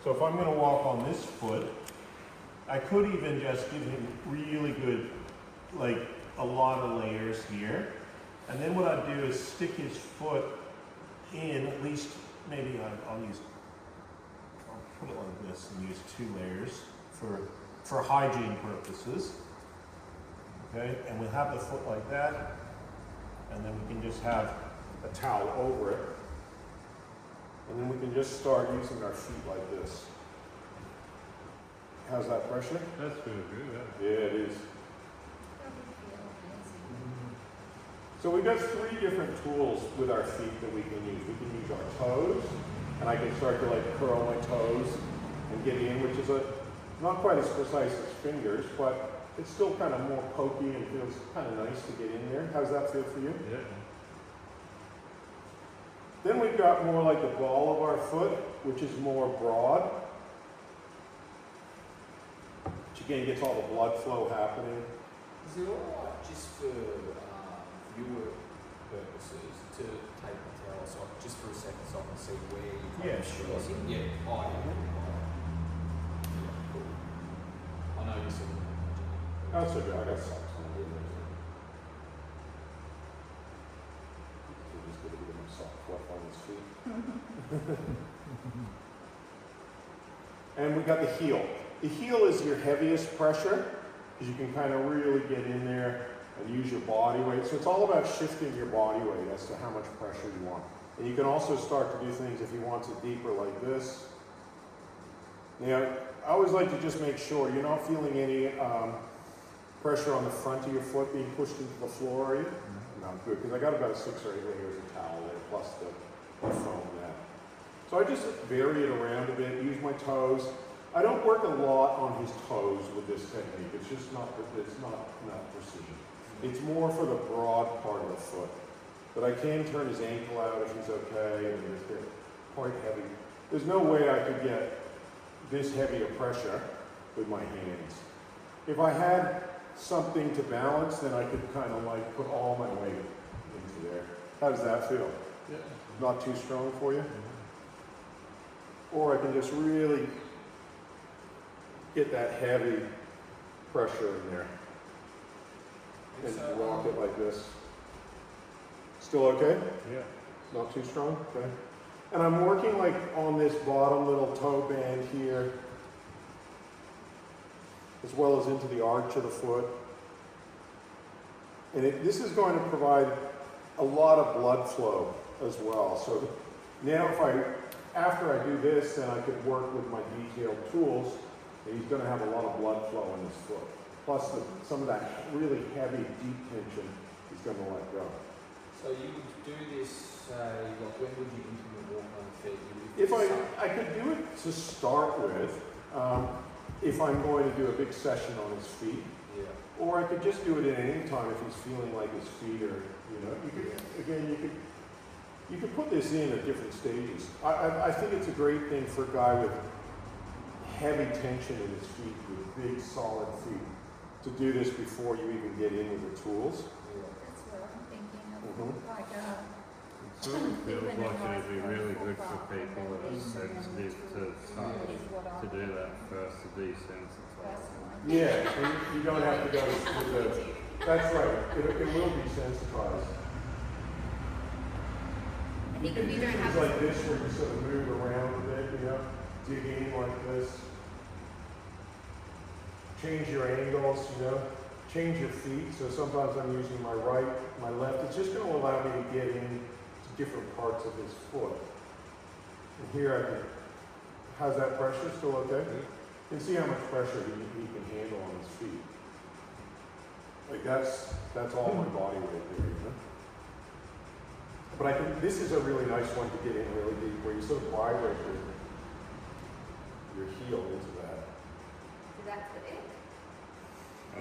So if I'm going to walk on this foot, I could even just give him really good, like a lot of layers here. And then what I'd do is stick his foot in, at least maybe I'll put it like this and use 2 layers for hygiene purposes. Okay, and we'll have the foot like that, and then we can just have a towel over it. And then we can just start using our feet like this. How's that pressure? That's really good. Yeah, it is. So we've got 3 different tools with our feet that we can use. We can use our toes, and I can start to like curl my toes and get in, which is not quite as precise as fingers, but it's still kind of more pokey and feels kind of nice to get in there. How's that feel for you? Yeah. Then we've got more like the ball of our foot, which is more broad. Which again gets all the blood flow happening. Is it alright just for viewer purposes to take the towels off just for a second so I can see where you're Yeah, sure. Yeah. Oh, yeah. Yeah, cool. I know you said That's okay, I got socks on. Just get a bit of my sock fluff on his feet. And we got the heel. The heel is your heaviest pressure, because you can kind of really get in there and use your body weight. So it's all about shifting your body weight as to how much pressure you want. And you can also start to do things if you want it deeper like this. Now, I always like to just make sure you're not feeling any pressure on the front of your foot being pushed into the floor, are you? No, good, because I got about 6 or 8 layers of towel there, plus the foam mat. So I just vary it around a bit, use my toes. I don't work a lot on his toes with this technique. It's just not precision. It's more for the broad part of the foot. But I can turn his ankle out if he's okay, and if they're quite heavy. There's no way I could get this heavy a pressure with my hands. If I had something to balance, then I could kind of like put all my weight into there. How does that feel? Yeah. Not too strong for you? Or I can just really get that heavy pressure in there and walk it like this. Still okay? Yeah. Not too strong? Okay. And I'm working like on this bottom little toe band here, as well as into the arch of the foot. And this is going to provide a lot of blood flow as well. So now after I do this, then I could work with my detailed tools, and he's going to have a lot of blood flow in his foot. Plus some of that really heavy, deep tension he's going to let go. So you would do this, like when would you implement walk on the feet? If I could do it to start with, if I'm going to do a big session on his feet. Yeah. Or I could just do it at any time if he's feeling like his feet are, you could put this in at different stages. I think it's a great thing for a guy with heavy tension in his feet, with big solid feet, to do this before you even get in with the tools. That's what I'm thinking of. Mhm. Like, It sort of feels like it'd be really good for people that are sensitive to start to do that first, to desensitize. Yeah, and you don't have to go with the, that's right, it will be sensitized. I You think can if do you don't things have like this where you sort of move around a bit, dig in like this. Change your angles, change your feet. So sometimes I'm using my right, my left. It's just going to allow me to get in to different parts of his foot. And here how's that pressure? Still okay? You can see how much pressure he can handle on his feet. Like that's all my body weight there, But this is a really nice one to get in really deep, where you sort of vibrate your heel into that. Is that for it? I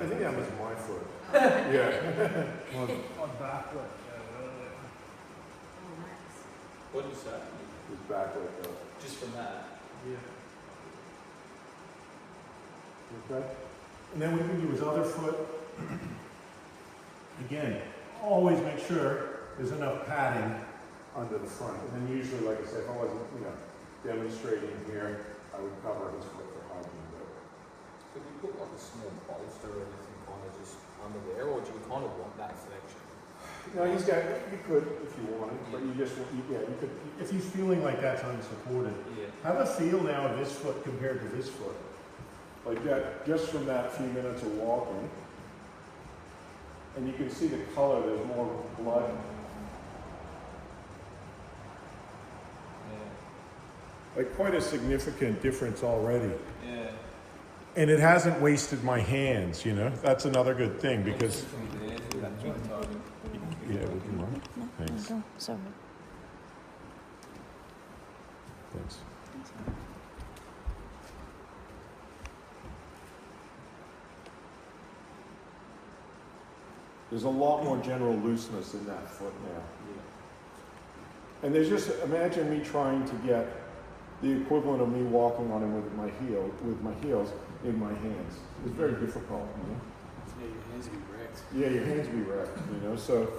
think that was my foot. Oh, Yeah. On backwards. Oh, nice. What did you say? His back like that. Just from that? Yeah. Okay. And then we can do his other foot. Again, always make sure there's enough padding under the front. And then usually, like I said, if I wasn't, demonstrating here, I would cover his foot for hygiene. Could you put like a small bolster or anything kind of just under there, or do you kind of want that flexion? No, he's got, you could if you wanted, but you just, yeah, you could, if he's feeling like that's unsupported, Yeah. have a feel now of this foot compared to this foot. Like that, just from that few minutes of walking. And you can see the color, there's more blood. Yeah. Like quite a significant difference already. Yeah. And it hasn't wasted my hands, you know? That's another good thing because, yeah, we can run. Thanks. No, sorry. Thanks. There's a lot more general looseness in that foot now. And there's just, imagine me trying to get the equivalent of me walking on him with my heels in my hands. It's very difficult, you know? Yeah, your hands will be wrecked. Yeah, your hands be wrecked, you know? So,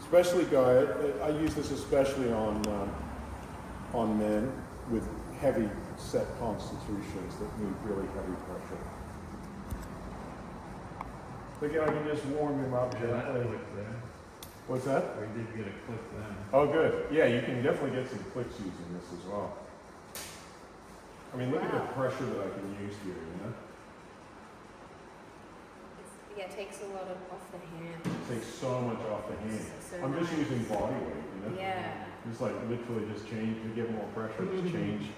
especially I use this especially on men with heavy set constitutions that need really heavy pressure. Again, I can just warm him up gently. What's that? We did get a clip then. Oh, good. Yeah, you can definitely get some clicks using this as well. I mean, look at the pressure that I can use here, you know? Yeah, it takes a lot of off the hand. It takes so much off the hand. So I'm just nice. using body weight, you know? Yeah. Just like literally just change, to give more pressure, just change.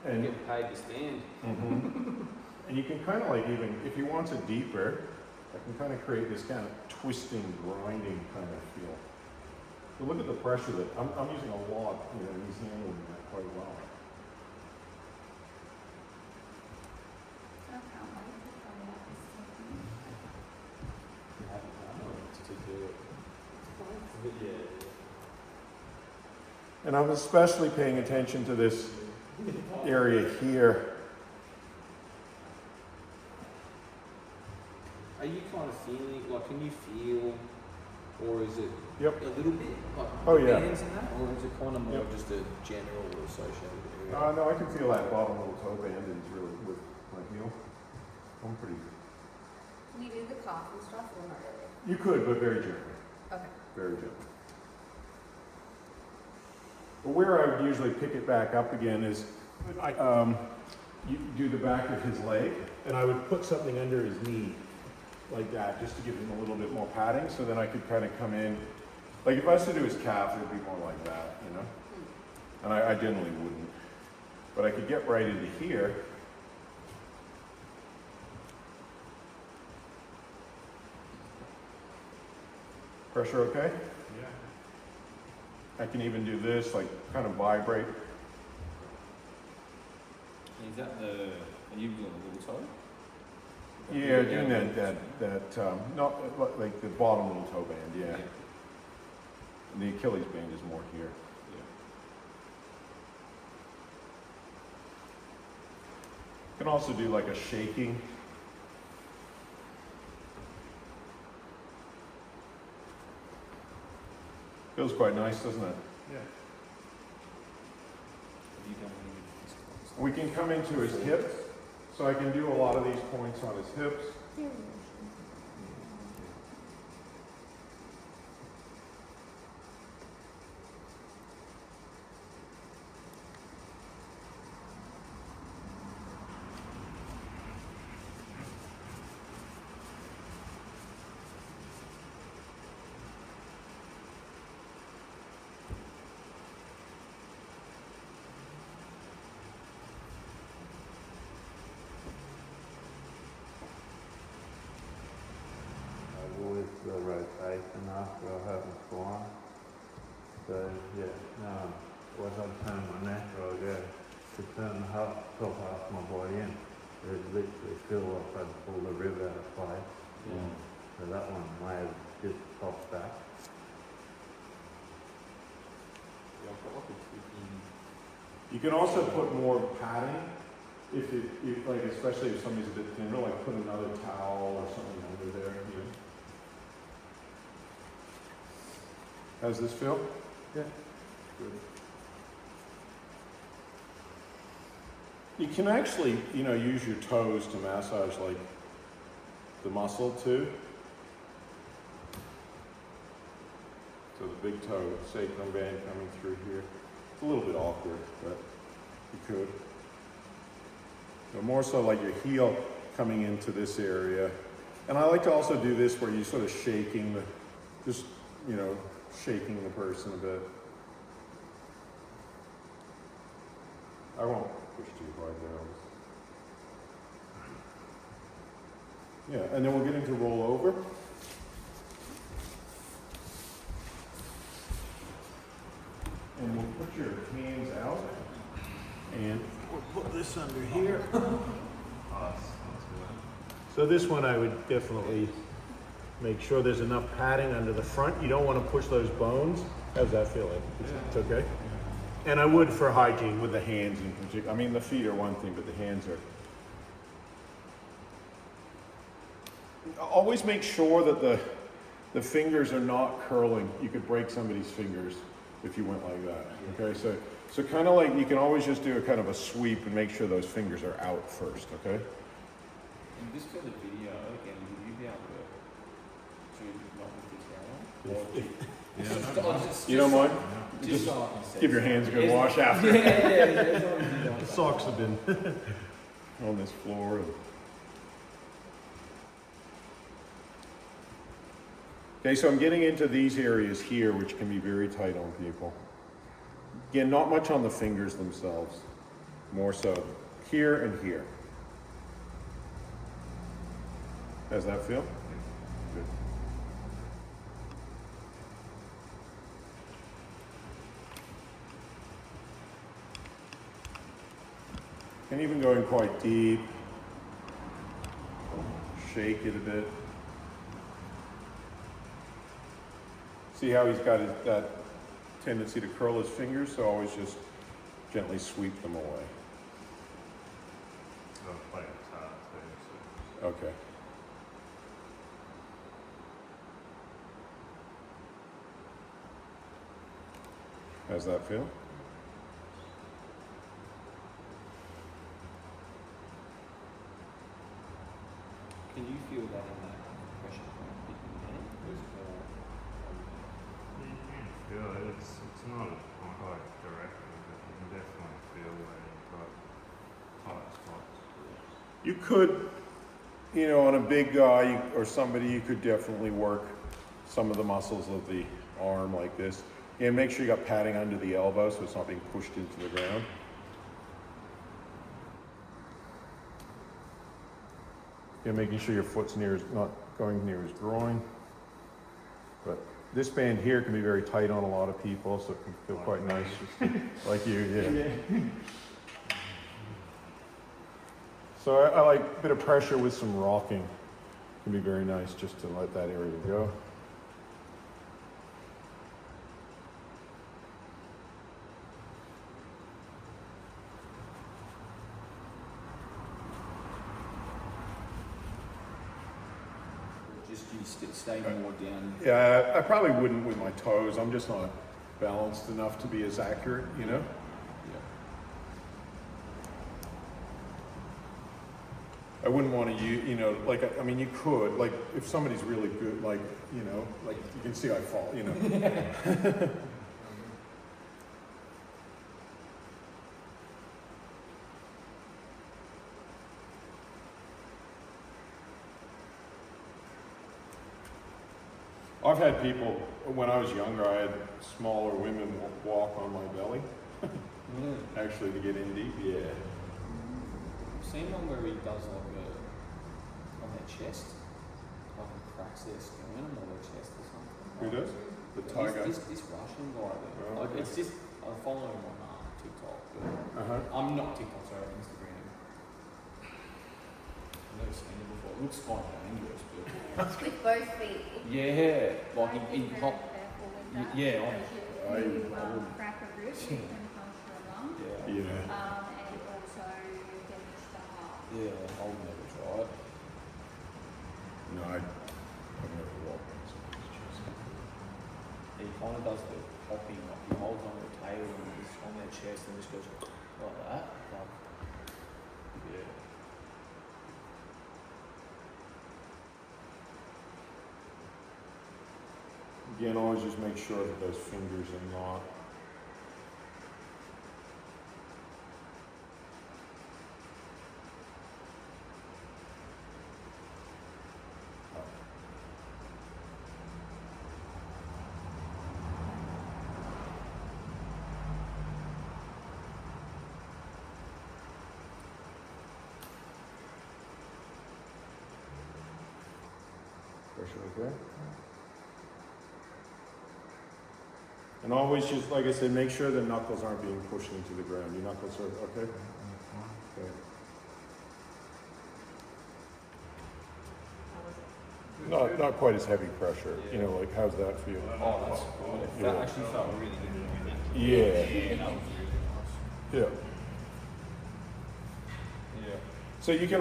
And And, get paid to stand. and you can kind of like even, if you want it deeper, I can kind of create this kind of twisting, grinding kind of feel. But look at the pressure that, I'm using a lot, you know, and he's handling that quite well. And I'm especially paying attention to this area here. Are you kind of feeling, like, can you feel, or is it Yep. a little bit, like, Oh, yeah. bands and that, or is it kind of more Yep. just a general associated area? No, I can feel that bottom little toe band is really with my heel. I'm pretty. Can you do the cough and stuff or not really? You could, but very gently. Okay. Very gently. But where I would usually pick it back up again is, you do the back of his leg, and I would put something under his knee, like that, just to give him a little bit more padding, so then I could kind of come in. Like if I was to do his calf, it would be more like that, you know? And I generally wouldn't. But I could get right into here. Pressure okay? Yeah. I can even do this, like kind of vibrate. Is that are you doing a little toe? Yeah, doing that, not like the bottom little toe band, yeah. And the Achilles band is more here. You can also do like a shaking. Feels quite nice, doesn't it? Yeah. Have you done any of this kind of stuff? We can come into his hips, so I can do a lot of these points on his hips. I've always got a rotation after I haven't gone. So yeah, no, once I turn my neck, I go to turn the top half my body in. It literally feel like I'd pull the rib out of place. Yeah. So that one may have just popped back. Yeah, I've got like a tweaking. You can also put more padding, if like, especially if somebody's a bit thinner, like put another towel or something under there. You know. How's this feel? Yeah. Good. You can actually, you know, use your toes to massage like the muscle too. So the big toe, sacrum band coming through here. It's a little bit awkward, but you could. But more so like your heel coming into this area. And I like to also do this where you're sort of shaking the, just, you know, shaking the person a bit. I won't push too hard there. Yeah, and then we'll get into roll over. And we'll put your hands out. And we'll put this under here. So this one I would definitely make sure there's enough padding under the front. You don't want to push those bones. How's that feeling? It's okay? And I would for hygiene with the hands in particular. I mean, the feet are one thing, but the hands are. Always make sure that the fingers are not curling. You could break somebody's fingers if you went like that. Okay, so kind of like you can always just do a kind of a sweep and make sure those fingers are out first. Okay. And just for the video, again, would you be able to not with this camera? Or You don't mind? Just so I can see. Give your hands a good wash after. Yeah. The socks have been on this floor. Okay, so I'm getting into these areas here, which can be very tight on people. Again, not much on the fingers themselves, more so here and here. How's that feel? Good. And even going quite deep, shake it a bit. See how he's got that tendency to curl his fingers, so always just gently sweep them away. Okay. How's that feel? Can you feel that in that pressure point that you get? There's more. You can feel it. It's not like directly, but you can definitely feel where you've got tight spots. You could, you know, on a big guy or somebody, you could definitely work some of the muscles of the arm like this. And make sure you got padding under the elbow so it's not being pushed into the ground. And making sure your foot's not going near his groin. But this band here can be very tight on a lot of people, so it can feel quite nice, just like you, yeah. So I like a bit of pressure with some rocking. It can be very nice just to let that area go. Just you stay more down. Yeah, I probably wouldn't with my toes. I'm just not balanced enough to be as accurate, you know? Yeah. I wouldn't want to use, you know, like, I mean, you could, like, if somebody's really good, like, you know, like, you can see I fall, you know. I've had people, when I was younger, I had smaller women walk on my belly, actually, to get in deep, yeah. I've seen one where he does like on their chest, like he cracks their sternum or their chest or something. Who does? The Thai guy? This Russian guy there. Oh, Like, okay. it's just, I follow him on TikTok, but Uh-huh. I'm not TikTok, sorry, Instagram. I've never seen it before. It looks kind of dangerous, but With both feet. yeah, like he Be hop. very careful with that, Yeah, because you I would- crack a rib, it can puncture a lung, Yeah, Yeah. and also damage the heart. yeah, I'll never try it. No, I've never walked on somebody's chest. He kind of does the hopping, like he holds on the tail and he's on their chest and just goes like that. Like, Again, always just make sure that those fingers are not. Pressure okay? And always just, like I said, make sure the knuckles aren't being pushed into the ground. Your knuckles are, okay? Okay. Not quite as heavy pressure. You know, like, how's that feel? Oh, that's good. Yeah. That actually felt really good. Yeah. Yeah, that was really nice. Yeah. Yeah. So you can